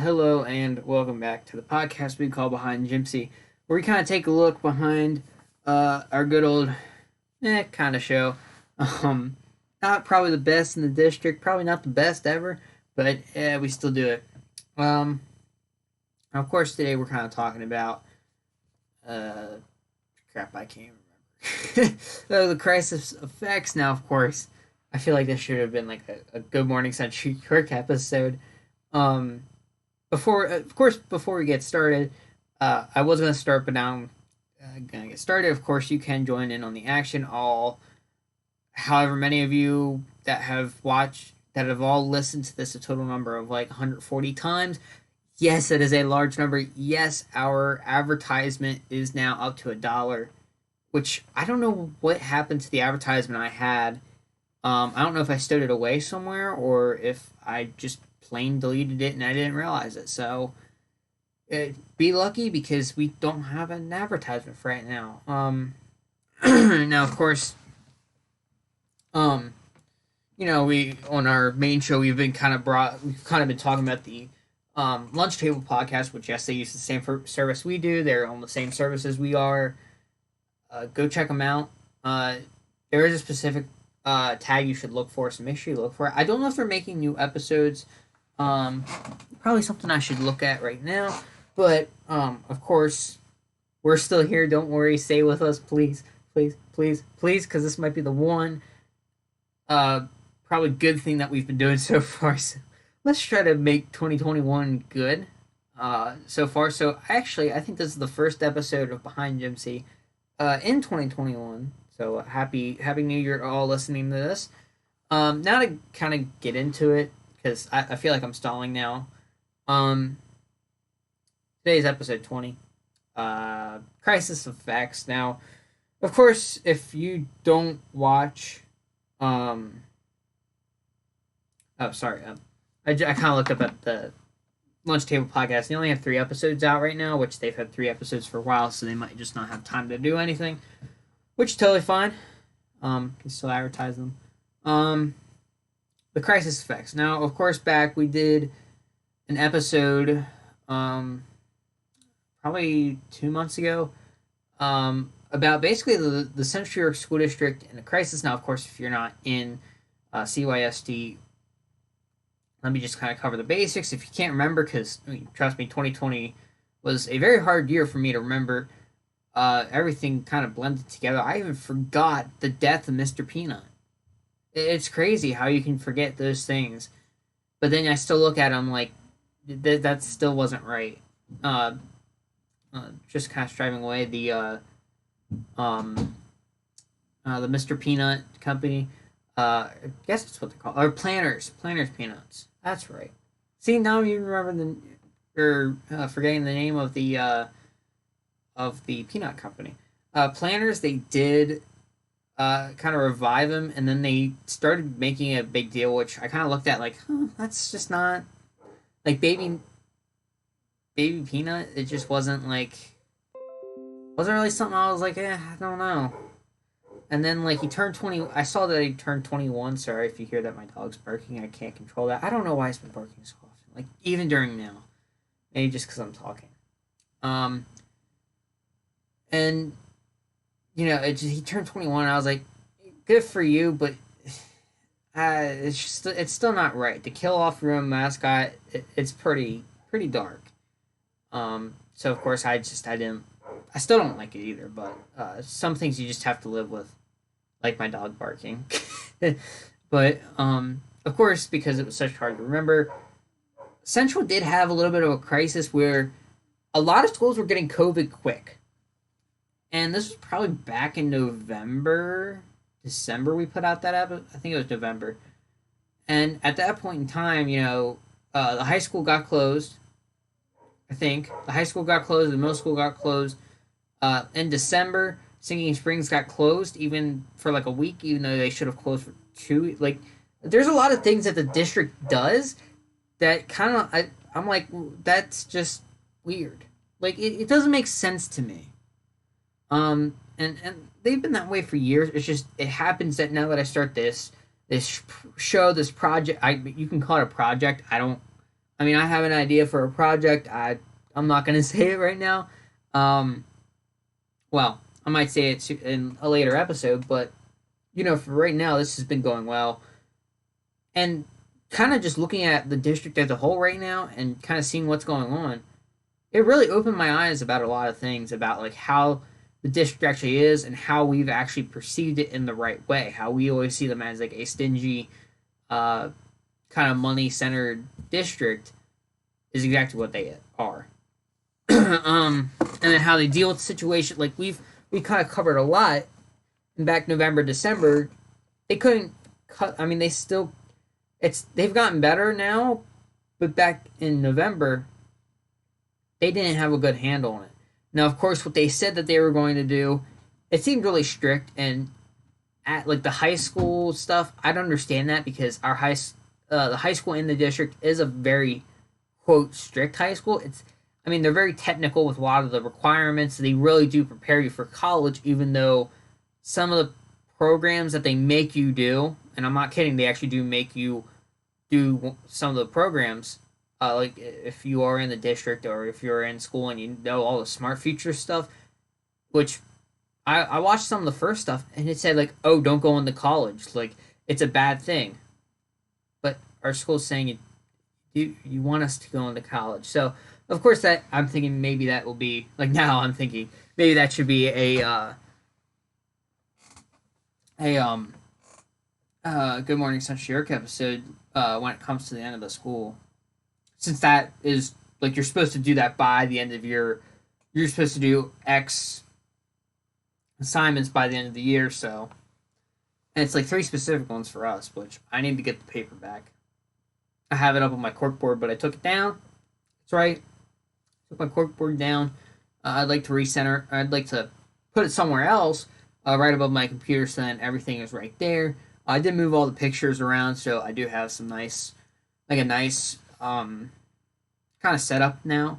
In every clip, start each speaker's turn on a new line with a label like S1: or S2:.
S1: Hello and welcome back to the podcast we call Behind GMCY, where we kind of take a look behind our good old kind of show. Um, Not probably the best in the district, probably not the best ever, but we still do it. Um, of course, today we're kind of talking about crap I can't remember. The crisis effects. Now, of course, I feel like this should have been like a Good Morning Century Quirk episode. Um, before we get started, I was gonna start, but now I'm gonna get started. Of course, you can join in on the action. However many of you that have all listened to this, a total number of like 140 times. Yes, it is a large number. Yes, our advertisement is now up to $1, which I don't know what happened to the advertisement I had. I don't know if I stowed it away somewhere or if I just plain deleted it and I didn't realize it. So be lucky because we don't have an advertisement for right now. Now of course, we on our main show we've kind of been talking about the lunch table podcast, which yes, they use the same service we do. They're on the same service as we are. Go check them out. There is a specific tag you should look for, so make sure you look for it. I don't know if they're making new episodes. Probably something I should look at right now. But of course, we're still here. Don't worry. Stay with us, please, please, please, please, because this might be the one probably good thing that we've been doing so far. So let's try to make 2021 good so far. So actually, I think this is the first episode of Behind GMCY in 2021. So happy New Year to all listening to this. Now to kind of get into it, because I feel like I'm stalling now. Today's episode 20. Crisis Effects. Now, of course, if you don't watch... I kind of looked up at the Lunch Table podcast. They only have 3 episodes out right now, which they've had 3 episodes for a while, so they might just not have time to do anything, which is totally fine. Can still advertise them. The Crisis Effects. Now, of course, back we did an episode, probably 2 months ago, about basically the Central York School District and the crisis. Now, of course, if you're not in CYSD, let me just kind of cover the basics. If you can't remember, because trust me, 2020 was a very hard year for me to remember. Everything kind of blended together. I even forgot the death of Mr. Peanut. It's crazy how you can forget those things. But then I still look at them like, that still wasn't right. Just kind of striving away. The Mr. Peanut Company, I guess that's what they're called. Or Planners Peanuts. That's right. See, now you remember forgetting the name of the peanut company. Planners, they did kind of revive him, and then they started making a big deal, which I kind of looked at like, that's just not like baby Peanut. It just wasn't really something I was like, I don't know. And then like he turned 20. I saw that he turned 21. Sorry if you hear that my dog's barking. I can't control that. I don't know why he's been barking so often. Like even during now, maybe just because I'm talking. And he turned 21. And I was like, good for you, but it's still not right to kill off your own mascot. It's pretty dark. So of course I still don't like it either, but some things you just have to live with, like my dog barking. But of course, because it was such hard to remember, Central did have a little bit of a crisis where a lot of schools were getting COVID quick. And this was probably back in December we put out that episode. I think it was November. And at that point in time, the high school got closed. I think the high school got closed, the middle school got closed. In December, Singing Springs got closed even for like a week, even though they should have closed for 2. Like, there's a lot of things that the district does that kind of I'm like, that's just weird. Like it doesn't make sense to me. And they've been that way for years. It's just it happens that now that I start this show, this project, you can call it a project. I I mean, I have an idea for a project. I'm not gonna say it right now. Um, well, I might say it in a later episode, but for right now, this has been going well, and kind of just looking at the district as a whole right now, and kind of seeing what's going on. It really opened my eyes about a lot of things about like how the district actually is and how we've actually perceived it in the right way. How we always see them as like a stingy, uh, kind of money centered district is exactly what they are. And then how they deal with the situation. Like we kind of covered a lot. And back November, December, they couldn't cut. I mean, they still they've gotten better now, but back in November, they didn't have a good handle on it. Now, of course, what they said that they were going to do, it seemed really strict. And at like the high school stuff, I don't understand that because the high school in the district is a very quote strict high school. I mean, they're very technical with a lot of the requirements. They really do prepare you for college, even though some of the programs that they make you do, and I'm not kidding, they actually do make you do some of the programs. Like if you are in the district or if you're in school and you know all the smart future stuff, which I watched some of the first stuff and it said like, oh, don't go into college, like it's a bad thing. But our school's saying you want us to go into college, so of course that I'm thinking maybe that will be like now I'm thinking maybe that should be a Good Morning Sunshine York episode when it comes to the end of the school, since that is like you're supposed to do that by the end of you're supposed to do X assignments by the end of the year, so and it's like three specific ones for us, which I need to get the paper back. I have it up on my corkboard, but I took it down. That's right. Took my corkboard down. I'd like to recenter. I'd like to put it somewhere else, right above my computer, so then everything is right there. I did move all the pictures around, so I do have some nice, like a nice kind of setup now,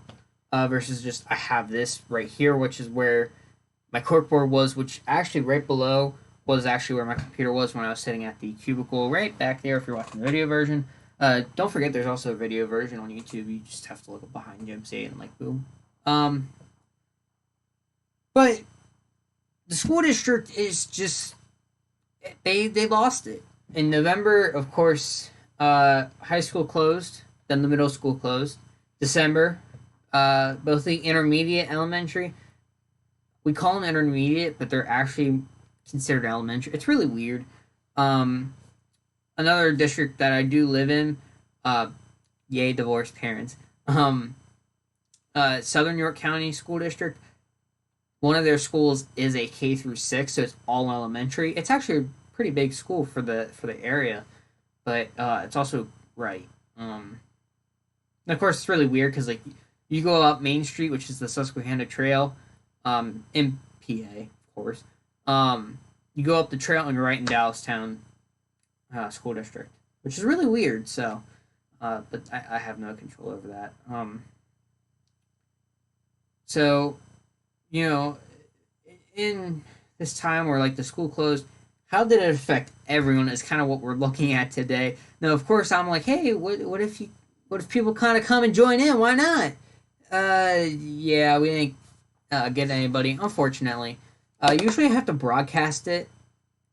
S1: versus just I have this right here, which is where my corkboard was, which actually right below was actually where my computer was when I was sitting at the cubicle right back there if you're watching the video version. Don't forget there's also a video version on YouTube. You just have to look up behind GMCY and like boom. But the school district is just they lost it. In November, of course, high school closed, then the middle school closed. December, both the intermediate elementary, we call them intermediate, but they're actually considered elementary. It's really weird. Another district that I do live in, yay divorced parents. Southern York County School District. One of their schools is a K through 6, so it's all elementary. It's actually a pretty big school for the area, but it's also right. And of course, it's really weird because like you go up Main Street, which is the Susquehanna Trail, in PA, of course. You go up the trail and you're right in Dallastown School District, which is really weird. So, but I have no control over that. So, you know, in this time where like the school closed, how did it affect everyone? Is kind of what we're looking at today. Now, of course, I'm like, hey, what if people kind of come and join in? Why not? Yeah, we didn't get anybody, unfortunately. Usually I have to broadcast it,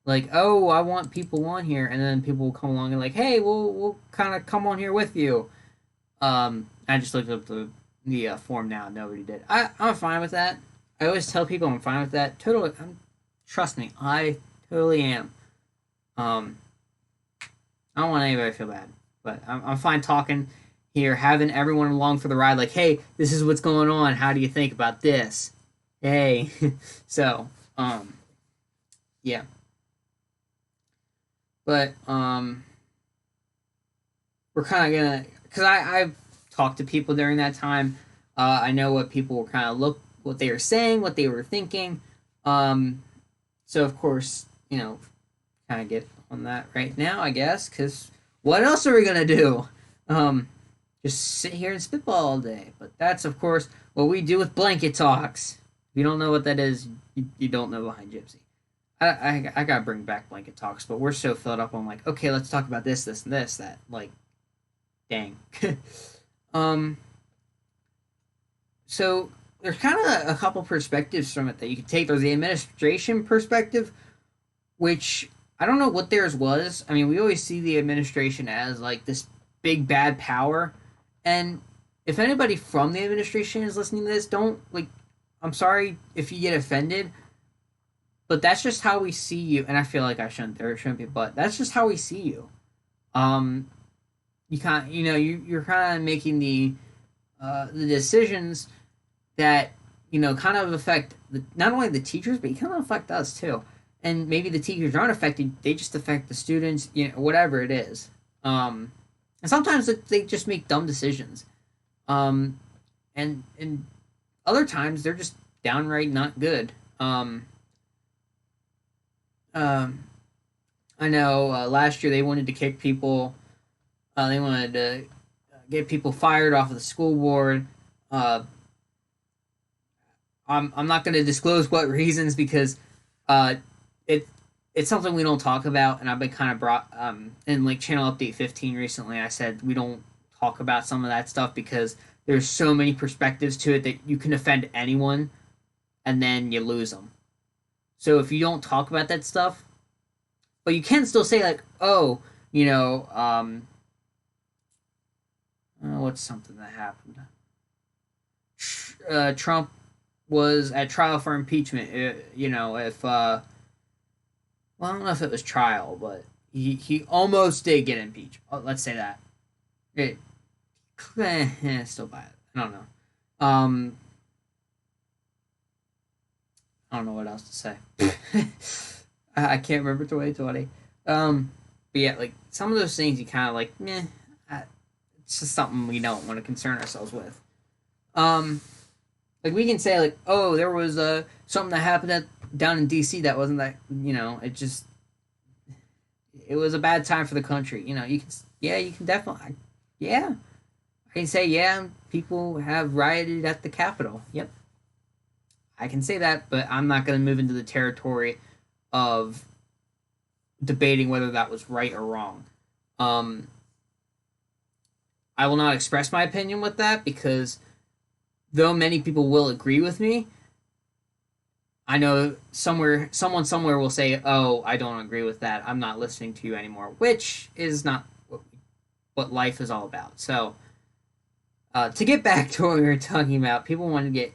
S1: like, oh, I want people on here, and then people will come along and like, hey, we'll kind of come on here with you. I just looked up the form now. Nobody did. I'm fine with that. I always tell people I'm fine with that. Totally, trust me, I totally am. I don't want anybody to feel bad, but I'm fine talking here, having everyone along for the ride. Like, hey, this is what's going on. How do you think about this? Hey, so yeah, but we're kind of gonna because I've talked to people during that time. I know what people were kind of what they were saying, what they were thinking. So of course, kind of get on that right now, I guess, because what else are we gonna do? Just sit here and spitball all day. But that's of course what we do with blanket talks. If you don't know what that is, you don't know behind Gypsy. I gotta bring back blanket talks, but we're so filled up on like, okay, let's talk about this, this, and this, that like, dang. Um, so there's kind of a couple perspectives from it that you could take. There's the administration perspective, which I don't know what theirs was. I mean, we always see the administration as like this big bad power, and if anybody from the administration is listening to this, don't like. I'm sorry if you get offended, but that's just how we see you. And I feel like I shouldn't. There shouldn't be, but that's just how we see you. Um, you can't. You know, you're kind of making the decisions that kind of affect not only the teachers, but you kind of affect us too. And maybe the teachers aren't affected; they just affect the students. Whatever it is. And sometimes they just make dumb decisions. Um, and other times they're just downright not good. Um, I know last year they wanted to kick people. They wanted to get people fired off of the school board. Uh, I'm not going to disclose what reasons because uh, it it's something we don't talk about, and I've been kind of brought in like channel update 15 recently. I said we don't talk about some of that stuff because there's so many perspectives to it that you can offend anyone, and then you lose them. So if you don't talk about that stuff, but you can still say like, oh, what's something that happened? Trump was at trial for impeachment. If well, I don't know if it was trial, but he almost did get impeached. Oh, let's say that. It still bad. I don't know. I don't know what else to say. I can't remember 2020. But yeah, like some of those things you kind of like, meh. It's just something we don't want to concern ourselves with. Um, like we can say like, oh, there was something that happened down in DC that wasn't that it was a bad time for the country. You can definitely yeah. I can say yeah, people have rioted at the Capitol. Yep, I can say that, but I'm not going to move into the territory of debating whether that was right or wrong. Um, I will not express my opinion with that because though many people will agree with me, I know someone somewhere will say, "Oh, I don't agree with that. I'm not listening to you anymore," which is not what life is all about. So, to get back to what we were talking about, people wanted to get,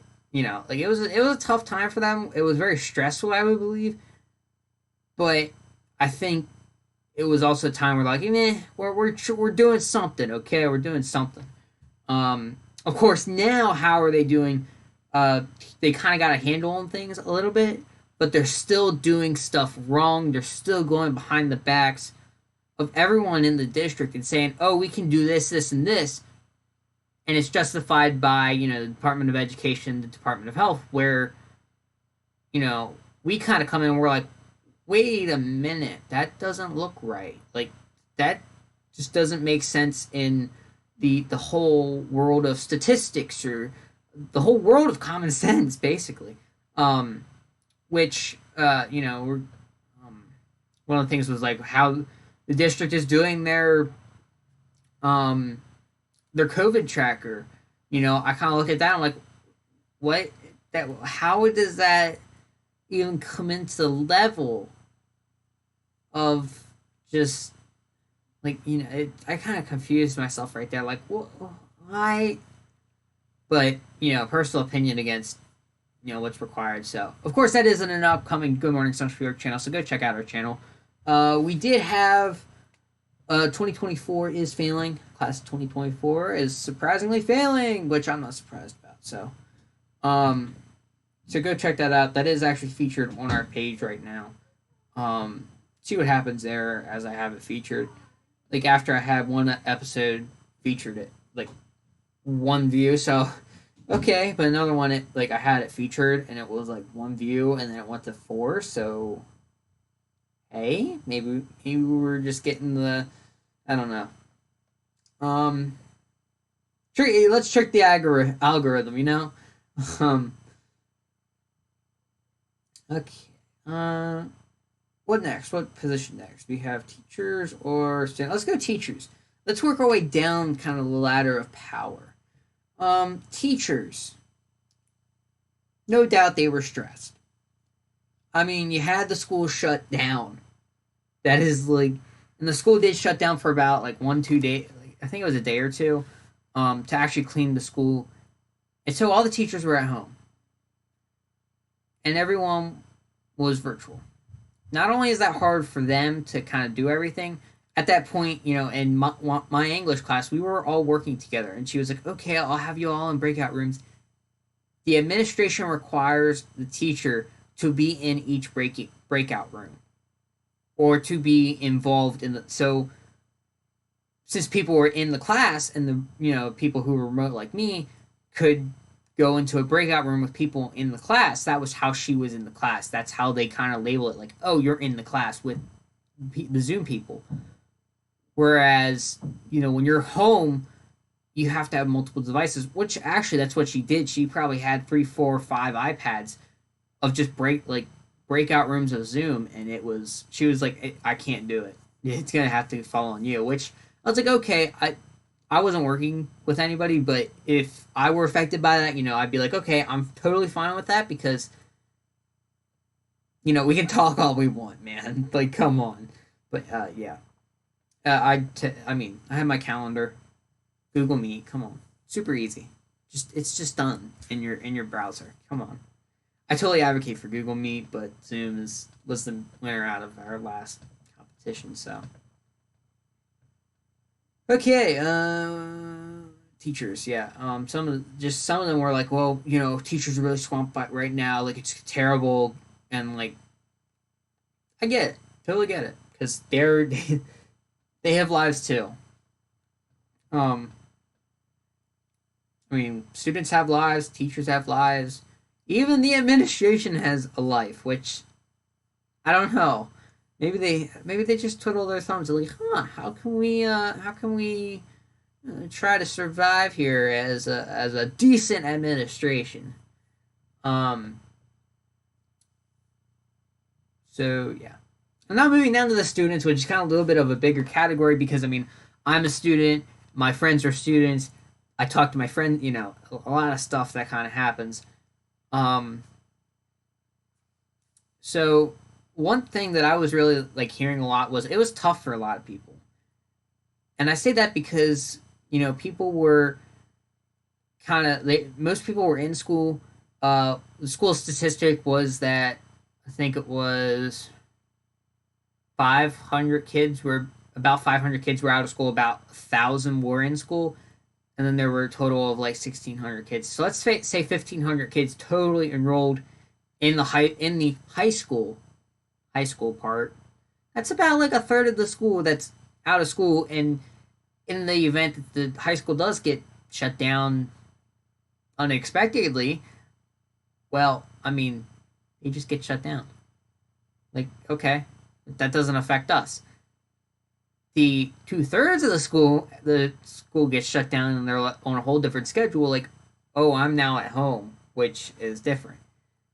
S1: like it was a tough time for them. It was very stressful, I would believe, but I think it was also a time where like, we're doing something, okay, we're doing something. Of course, now how are they doing? They kind of got a handle on things a little bit, but they're still doing stuff wrong. They're still going behind the backs of everyone in the district and saying, "Oh, we can do this, this, and this," and it's justified by the Department of Education, the Department of Health, where we kind of come in and we're like, wait a minute, that doesn't look right. Like that just doesn't make sense in the whole world of statistics or the whole world of common sense, basically. Which we're one of the things was like how the district is doing their COVID tracker. I kind of look at that. I'm like, what? That how does that even come into the level of just like I kind of confused myself right there. Like, what? Why? But personal opinion against what's required. So of course that isn't an upcoming Good Morning Central York channel. So go check out our channel. We did have 2024 is failing. Class of 2024 is surprisingly failing, which I'm not surprised about. Um, so go check that out. That is actually featured on our page right now. See what happens there as I have it featured. Like after I had one episode featured it, like one view. So okay, but another one I had it featured and it was like one view and then it went to 4. So hey, maybe we were just getting the I don't know. Let's check the algorithm. Um, okay. What next? What position next? We have teachers or students. Let's go teachers. Let's work our way down kind of the ladder of power. Teachers, no doubt they were stressed. I mean, you had the school shut down. That is like, and the school did shut down for about like 1 2 days. Like, I think it was a day or two, to actually clean the school, and so all the teachers were at home, and everyone was virtual. Not only is that hard for them to kind of do everything, at that point, in my English class, we were all working together, and she was like, "Okay, I'll have you all in breakout rooms." The administration requires the teacher to be in each breakout room or to be involved in the. So since people were in the class and the people who were remote like me could go into a breakout room with people in the class, that was how she was in the class. That's how they kind of label it, like, oh, you're in the class with the Zoom people. Whereas, when you're home, you have to have multiple devices, which actually that's what she did. She probably had 3 4 5 iPads of just breakout rooms of Zoom, and she was like, I can't do it. It's gonna have to fall on you. Which I was like, okay, I wasn't working with anybody, but if I were affected by that, I'd be like, okay, I'm totally fine with that because we can talk all we want, man. Like, come on. But yeah, I mean, I have my calendar, Google Meet. Come on, super easy. It's just done in your browser. Come on. I totally advocate for Google Meet, but Zoom was the winner out of our last competition. So okay, teachers, yeah. Some of them were like, well, teachers are really swamped by right now. Like, it's terrible, and like, I get it, totally get it, because they have lives too. Um, I mean, students have lives, teachers have lives, even the administration has a life, which I don't know. Maybe they just twiddle their thumbs. They're like, huh? How can we try to survive here as a decent administration? Um. So yeah. I'm now moving down to the students, which is kind of a little bit of a bigger category because I mean, I'm a student. My friends are students. I talk to my friend. A lot of stuff that kind of happens. Um. So one thing that I was really like hearing a lot was it was tough for a lot of people, and I say that because people were kind of most people were in school. The school statistic was that I think it was 500 kids were about 500 kids were out of school. About 1,000 were in school, and then there were a total of like 1,600 kids. So let's say 1,500 kids totally enrolled in the high school part. That's about like a third of the school that's out of school, and in the event that the high school does get shut down unexpectedly, well, I mean, they just get shut down. Like, okay, that doesn't affect us. The 2/3 of the school gets shut down, and they're on a whole different schedule. Like, oh, I'm now at home, which is different.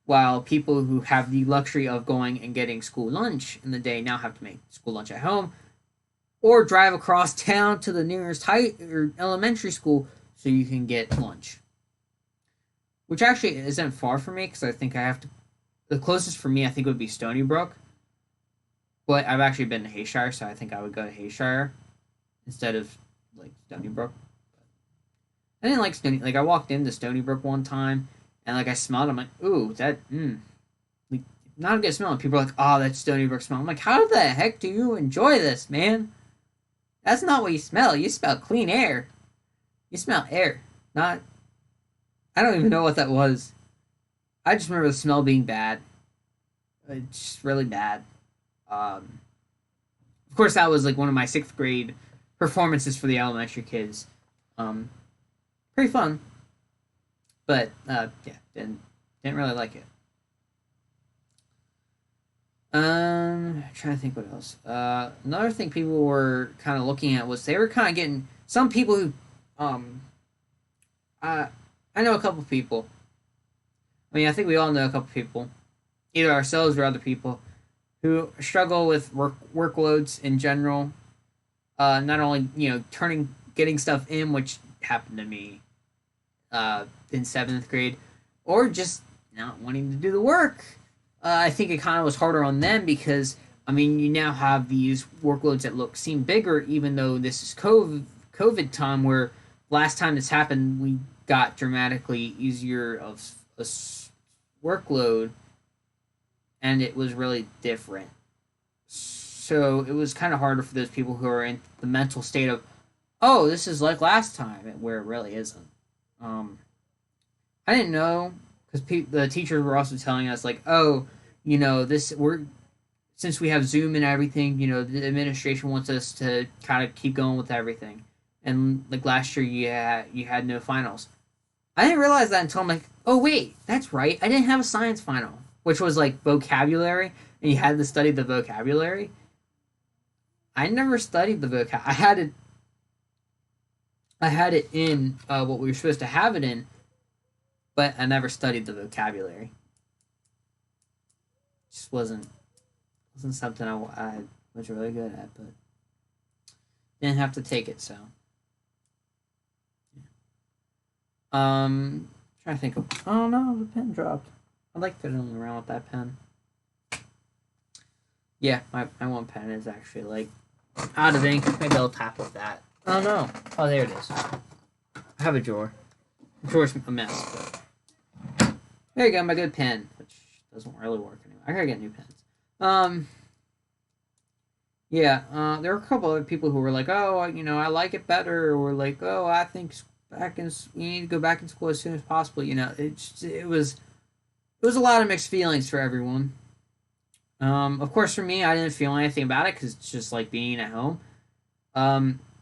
S1: While people who have the luxury of going and getting school lunch in the day now have to make school lunch at home or drive across town to the nearest high or elementary school so you can get lunch. Which actually isn't far from me because I think I have to. The closest for me, I think, would be Stony Brook. But I've actually been to Hayshire, so I think I would go to Hayshire instead of like Stony Brook. I didn't like Stony. Like, I walked into Stony Brook one time, and like I smelled. I'm like, ooh, like, not a good smell. And people are like, oh, that's Stony Brook smell. I'm like, how the heck do you enjoy this, man? That's not what you smell. You smell clean air. You smell air, not. I don't even know what that was. I just remember the smell being bad. It's just really bad. Of course, that was like one of my 6th grade performances for the elementary kids. Um, Pretty fun, but yeah, didn't really like it. Trying to think what else. Another thing people were kind of looking at was they were kind of getting some people who, um, I I know a couple people. I mean, I think we all know a couple people, either ourselves or other people, who struggle with workloads in general. Not only getting stuff in, which happened to me in 7th grade, or just not wanting to do the work. I think it kind of was harder on them because I mean you now have these workloads that seem bigger, even though this is COVID time where last time this happened we got dramatically easier of a workload, and it was really different. So it was kind of harder for those people who are in the mental state of, oh, this is like last time, where it really isn't. Um, I didn't know because the teachers were also telling us like, oh, this we're since we have Zoom and everything, the administration wants us to kind of keep going with everything. And like last year, you had no finals. I didn't realize that until I'm like, oh wait, that's right. I didn't have a science final, which was like vocabulary, and you had to study the vocabulary. I never studied the vocab. I had it in what we were supposed to have it in, but I never studied the vocabulary. Just wasn't something I was really good at, but didn't have to take it. So, trying to think of. Oh no, the pen dropped. I like fiddling around with that pen. Yeah, my one pen is actually like out of ink. Maybe I'll tap with that. Oh no! Oh, there it is. I have a drawer. The drawer's a mess, but there you go, my good pen, which doesn't really work anymore. I gotta get new pens. Yeah. There were a couple of people who were like, "Oh, I like it better," or like, "Oh, I think you need to go back in school as soon as possible." It was a lot of mixed feelings for everyone. Of course, for me, I didn't feel anything about it because it's just like being at home.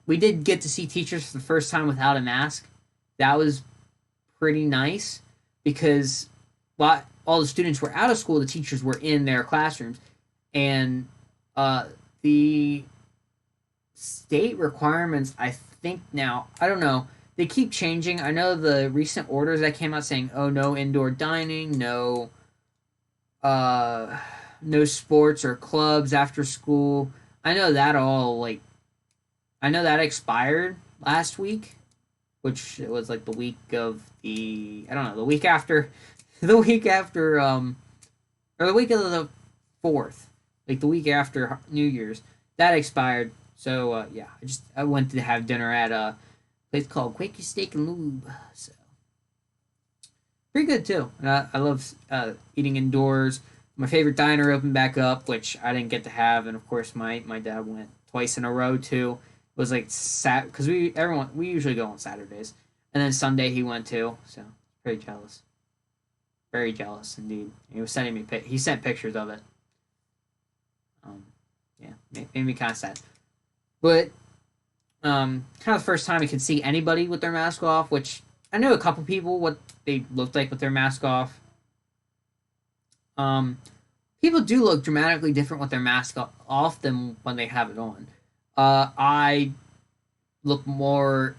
S1: We did get to see teachers for the first time without a mask. That was pretty nice because while all the students were out of school, the teachers were in their classrooms, and the state requirements, I think now, I don't know, they keep changing. I know the recent orders that came out saying, oh, no indoor dining, uh, no sports or clubs after school. I know that all like I know that expired last week, which it was like the week of the I don't know the week after, the week after or the week of the 4th, like the week after New Year's, that expired. So yeah, I went to have dinner at a place called Quaker Steak and Lube. So pretty good too. I love eating indoors. My favorite diner opened back up, which I didn't get to have, and of course my dad went twice in a row too. It was like because we usually go on Saturdays, and then Sunday he went too. So pretty jealous, very jealous indeed. He was sending me he sent pictures of it. Yeah, made me kind of sad, but kind of the first time I could see anybody with their mask off, which I know a couple people what they looked like with their mask off. People do look dramatically different with their mask off than when they have it on. I look more.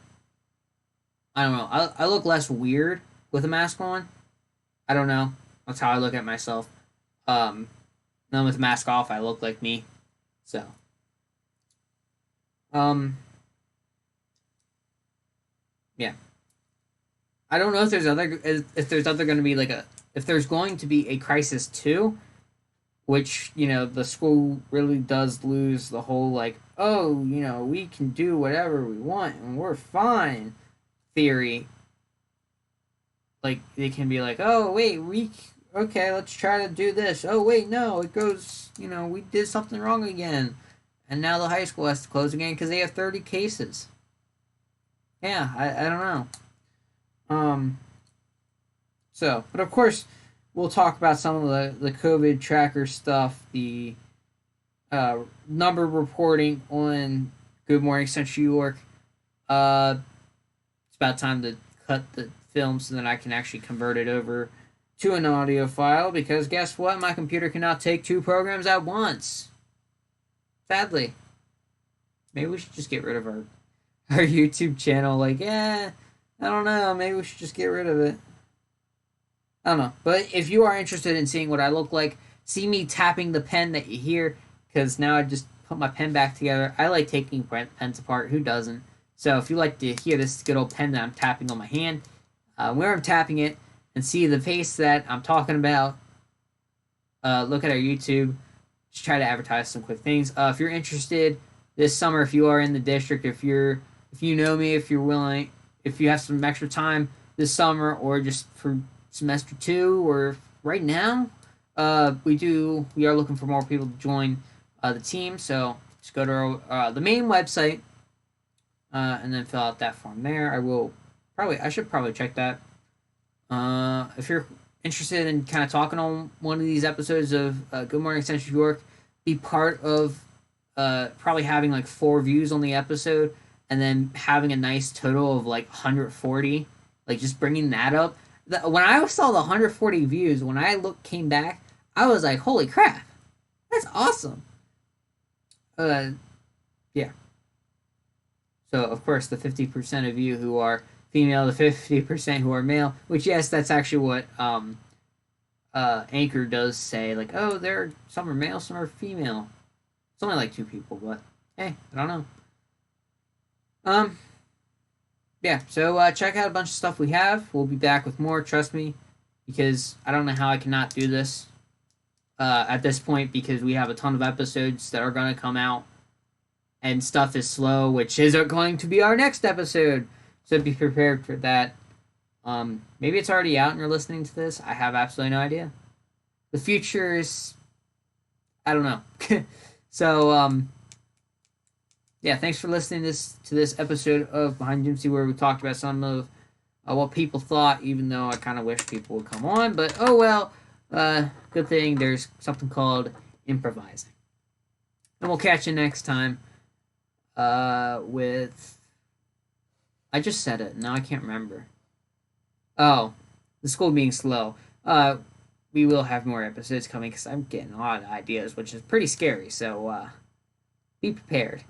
S1: I don't know. I look less weird with a mask on. I don't know. That's how I look at myself. Then with the mask off, I look like me. So, yeah. I don't know if there's other going to be like if there's going to be a crisis too, which the school really does lose the whole like, oh, we can do whatever we want and we're fine theory. Like they can be like, oh wait, okay, let's try to do this. Oh wait, no, it goes, we did something wrong again, and now the high school has to close again because they have 30 cases. Yeah, I don't know. So, but of course, we'll talk about some of the COVID tracker stuff, the number reporting on Good Morning Central York. It's about time to cut the film so that I can actually convert it over to an audio file because guess what? My computer cannot take 2 programs at once. Sadly. Maybe we should just get rid of our YouTube channel. Like, I don't know. Maybe we should just get rid of it. I don't know. But if you are interested in seeing what I look like, see me tapping the pen that you hear, because now I just put my pen back together. I like taking pens apart. Who doesn't? So if you like to hear this good old pen that I'm tapping on my hand, where I'm tapping it and see the face that I'm talking about, look at our YouTube. Just try to advertise some quick things. If you're interested this summer, if you are in the district, if you know me, if you're willing, if you have some extra time this summer, or just for semester 2, or right now, we are looking for more people to join the team. So just go to the main website, and then fill out that form there. I should probably check that. If you're interested in kind of talking on one of these episodes of Good Morning Central York, be part of probably having like 4 views on the episode, and then having a nice total of like 140, like just bringing that up. When I saw the 140 views, when I came back, I was like, holy crap, that's awesome. Uh, yeah. So of course the 50% of you who are female, the 50% who are male, which yes, that's actually what Anchor does say, like, oh, some are male, some are female. It's only like 2 people, but hey, I don't know. Um, yeah. So check out a bunch of stuff we have. We'll be back with more. Trust me, because I don't know how I cannot do this at this point, because we have a ton of episodes that are going to come out, and stuff is slow, which is going to be our next episode. So be prepared for that. Maybe it's already out and you're listening to this. I have absolutely no idea. The future is, I don't know. So yeah, thanks for listening to this episode of Behind GMCY, where we talked about some of what people thought, even though I kind of wish people would come on. But oh well. Good thing there's something called improvising. And we'll catch you next time. With, I just said it. Now I can't remember. Oh, the school being slow. We will have more episodes coming, because I'm getting a lot of ideas, which is pretty scary. So be prepared.